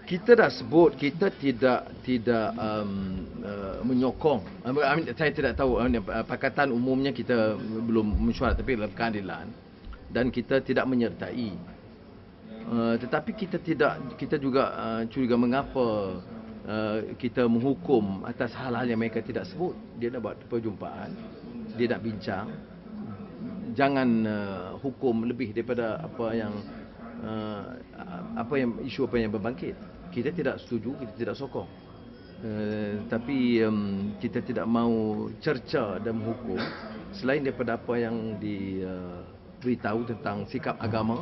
kita dah sebut kita tidak menyokong. Saya tidak tahu Pakatan umumnya kita belum mesyuarat, tapi dalam keadilan dan kita tidak menyertai. Tetapi kita juga curiga mengapa kita menghukum atas hal-hal yang mereka tidak sebut. Dia nak buat perjumpaan, dia nak bincang. Jangan hukum lebih daripada isu apa yang berbangkit. Kita tidak setuju, kita tidak sokong. Tapi kita tidak mahu cerca dan menghukum selain daripada apa yang diberitahu tentang sikap agama.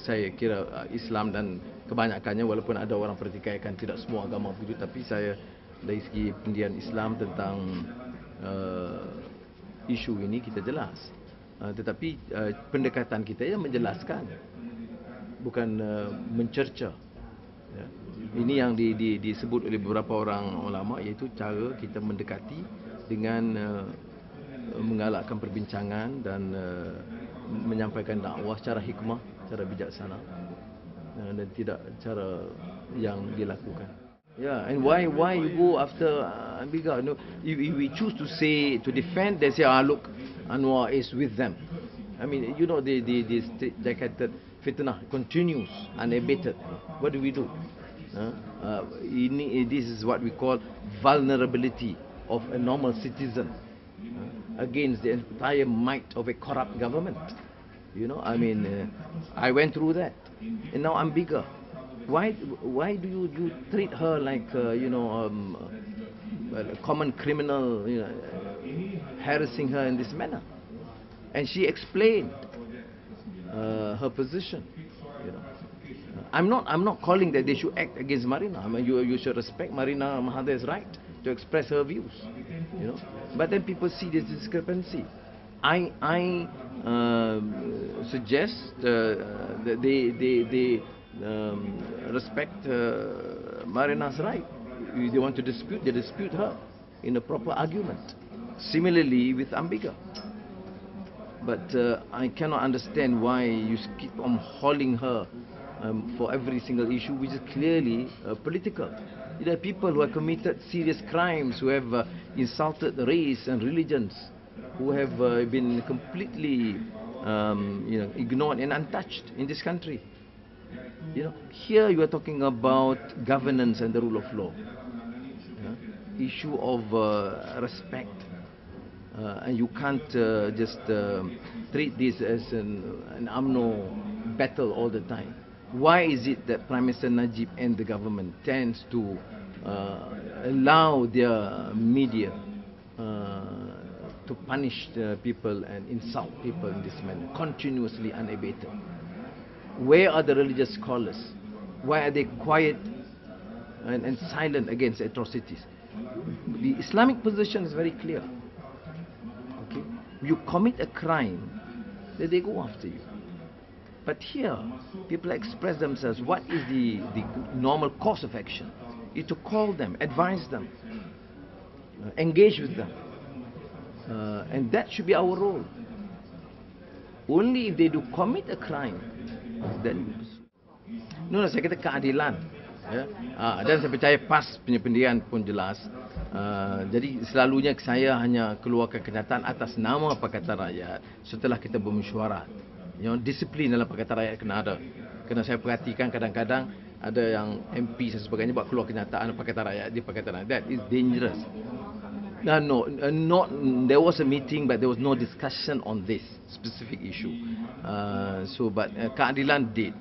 Saya kira Islam dan kebanyakannya, walaupun ada orang pertikaikan tidak semua agama begitu, tapi saya dari segi pendidikan Islam tentang isu ini kita jelas. Tetapi pendekatan kita yang menjelaskan, bukan mencerca. Ya. Ini yang disebut oleh beberapa orang ulama, iaitu cara kita mendekati dengan menggalakkan perbincangan dan menyampaikan dakwah secara hikmah, secara bijaksana, dan tidak cara yang dilakukan. Yeah, and why you go after Ambika? No, if we choose to defend, they say, look, Anwar is with them. I mean, you know, this jacketed fitnah continues unabated. What do we do? This is what we call vulnerability of a normal citizen against the entire might of a corrupt government. You know, I mean, I went through that, and now I'm bigger. Why do you treat her like a common criminal, harassing her in this manner? And she explained her position. I'm not calling that they should act against Marina. I mean, you should respect Marina Mahathir's right to express her views. But then people see this discrepancy. I suggest that they respect Marina's right. If they want to dispute, they dispute her in a proper argument. Similarly with Ambika. But I cannot understand why you keep on hauling her for every single issue, which is clearly political. There are people who have committed serious crimes, who have insulted race and religions, who have been completely ignored and untouched in this country. Here you are talking about governance and the rule of law, issue of respect, and you can't just treat this as an UMNO battle all the time. Why is it that Prime Minister Najib and the government tends to allow their media to punish people and insult people in this manner, continuously unabated? Where are the religious scholars? Why are they quiet and silent against atrocities? The Islamic position is very clear. Okay? You commit a crime, then they go after you. But here, people express themselves. What is the normal course of action? Is to call them, advise them, engage with them. And that should be our role. Only if they do commit a crime, then saya kata keadilan, dan saya percaya PAS punya pendirian pun jelas. Jadi selalunya saya hanya keluarkan kenyataan atas nama Pakatan Rakyat setelah kita bermesyuarat. Disiplin dalam Pakatan Rakyat kena ada. Kerana saya perhatikan kadang-kadang ada yang MP dan sebagainya buat keluar kenyataan Pakatan Rakyat di Pakatan Rakyat. That is dangerous. There was a meeting, but there was no discussion on this specific issue. But keadilan did.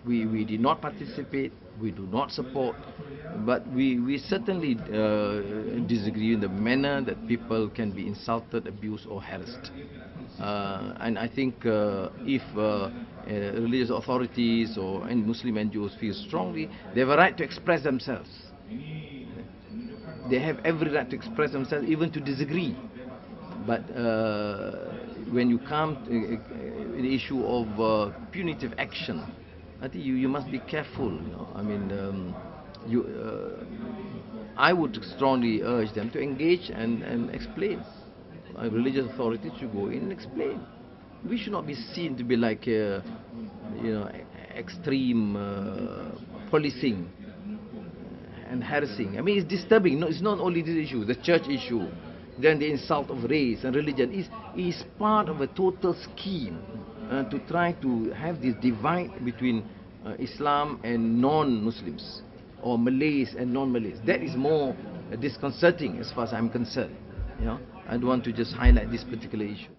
We did not participate. We do not support. But we certainly disagree in the manner that people can be insulted, abused, or harassed. And I think if religious authorities and Muslim NGOs feel strongly, they have a right to express themselves. They have every right to express themselves, even to disagree. But when you come to the issue of punitive action, I think you must be careful. I mean, I would strongly urge them to engage and explain. Religious authorities should go in and explain. we should not be seen to be like, extreme policing and harassing. I mean, it's disturbing. No, it's not only this issue, the church issue, then the insult of race and religion is part of a total scheme to try to have this divide between Islam and non-Muslims, or Malays and non-Malays. That is more disconcerting as far as I'm concerned. I don't want to just highlight this particular issue.